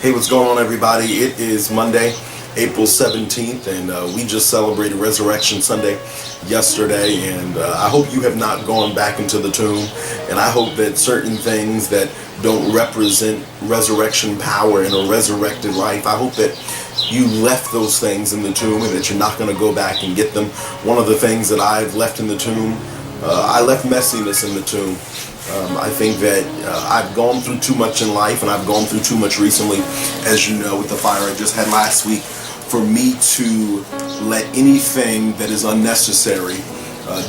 Hey, what's going on, everybody? It is Monday, April 17th, and we just celebrated Resurrection Sunday yesterday, and I hope you have not gone back into the tomb, and I hope that certain things that don't represent resurrection power and a resurrected life, I hope that you left those things in the tomb and that you're not going to go back and get them. One of the things that I've left in the tomb, I left messiness in the tomb. I think that I've gone through too much in life, and I've gone through too much recently, as you know, with the fire I just had last week, for me to let anything that is unnecessary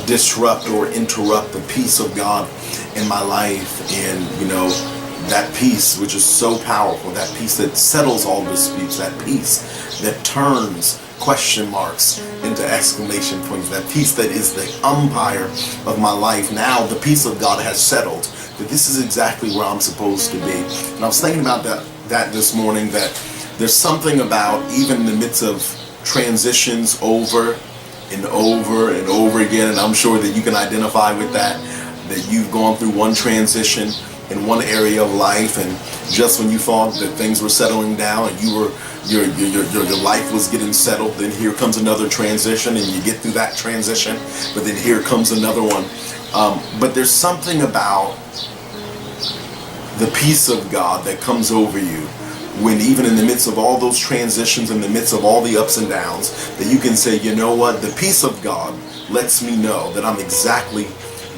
disrupt or interrupt the peace of God in my life. And, you know, that peace which is so powerful, that peace that settles all disputes, that peace that turns question marks into exclamation points, that peace that is the umpire of my life. Now the peace of God has settled that this is exactly where I'm supposed to be. And I was thinking about that this morning, that there's something about, even in the midst of transitions over and over and over again, and I'm sure that you can identify with that you've gone through one transition in one area of life, and just when you thought that things were settling down and your life was getting settled, then here comes another transition, and you get through that transition, but then here comes another one. But there's something about the peace of God that comes over you when, even in the midst of all those transitions, in the midst of all the ups and downs, that you can say, you know what, the peace of God lets me know that I'm exactly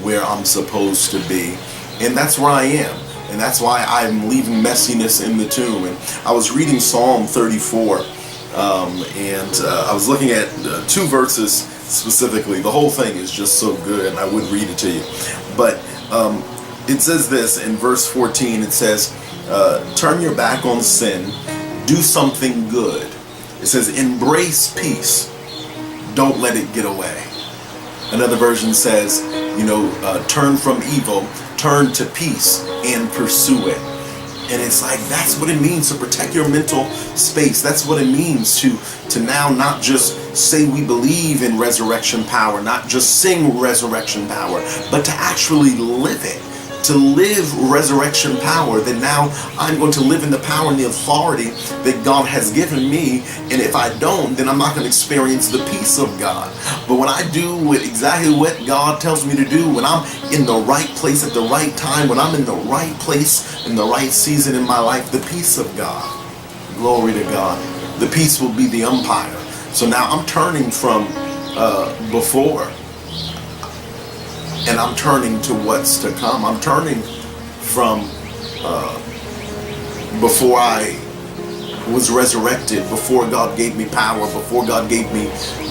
where I'm supposed to be. And that's where I am. And that's why I'm leaving messiness in the tomb. And I was reading Psalm 34, and I was looking at two verses specifically. The whole thing is just so good, and I would read it to you. But it says this in verse 14. It says, turn your back on sin, do something good. It says, embrace peace, don't let it get away. Another version says, turn from evil, turn to peace and pursue it. And it's like, that's what it means to protect your mental space. That's what it means to now not just say we believe in resurrection power, not just sing resurrection power, but to actually live it. To live resurrection power, that now I'm going to live in the power and the authority that God has given me. And if I don't, then I'm not going to experience the peace of God. But when I do exactly what God tells me to do, when I'm in the right place at the right time, when I'm in the right place in the right season in my life, the peace of God, glory to God, the peace will be the umpire. So now I'm turning from before, and I'm turning to what's to come. I'm turning from before I was resurrected, before God gave me power, before God gave me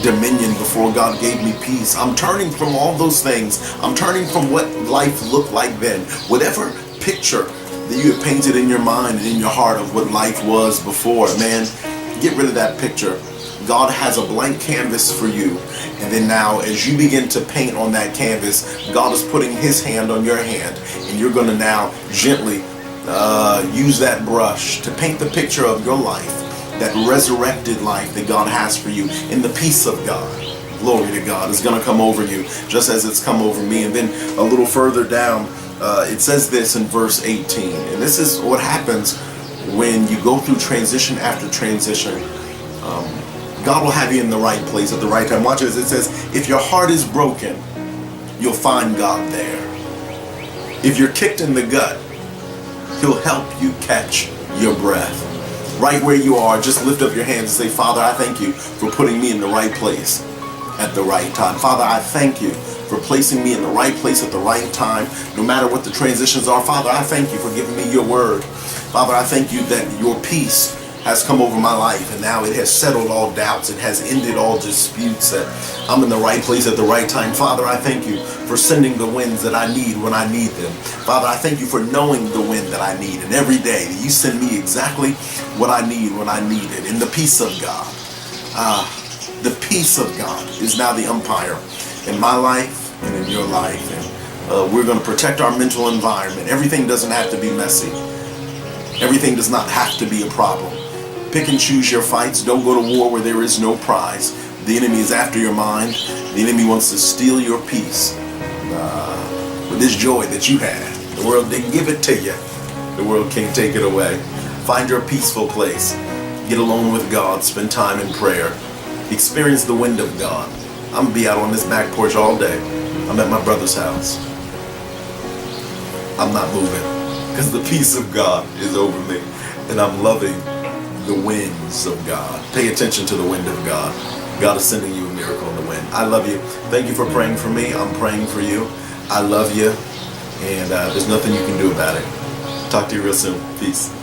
dominion, before God gave me peace. I'm turning from all those things. I'm turning from what life looked like then. Whatever picture that you have painted in your mind and in your heart of what life was before, man, get rid of that picture. God has a blank canvas for you. And then now, as you begin to paint on that canvas, God is putting His hand on your hand. And you're going to now gently use that brush to paint the picture of your life, that resurrected life that God has for you. And the peace of God, glory to God, is going to come over you, just as it's come over me. And then a little further down, it says this in verse 18. And this is what happens when you go through transition after transition. God will have you in the right place at the right time. Watch this. It says, if your heart is broken, you'll find God there. If you're kicked in the gut, He'll help you catch your breath. Right where you are, just lift up your hands and say, Father, I thank you for putting me in the right place at the right time. Father, I thank you for placing me in the right place at the right time, no matter what the transitions are. Father, I thank you for giving me your word. Father, I thank you that your peace has come over my life, and now it has settled all doubts. It has ended all disputes, that I'm in the right place at the right time. Father, I thank you for sending the winds that I need when I need them. Father, I thank you for knowing the wind that I need, and every day that you send me exactly what I need when I need it. And the peace of God, the peace of God is now the umpire in my life and in your life. And we're going to protect our mental environment. Everything doesn't have to be messy. Everything does not have to be a problem. Pick and choose your fights. Don't go to war where there is no prize. The enemy is after your mind. The enemy wants to steal your peace. With this joy that you had, the world didn't give it to you. The world can't take it away. Find your peaceful place. Get alone with God. Spend time in prayer. Experience the wind of God. I'm going to be out on this back porch all day. I'm at my brother's house. I'm not moving because the peace of God is over me, and I'm loving the winds of God. Pay attention to the wind of God. God is sending you a miracle in the wind. I love you. Thank you for praying for me. I'm praying for you. I love you, and there's nothing you can do about it. Talk to you real soon. Peace.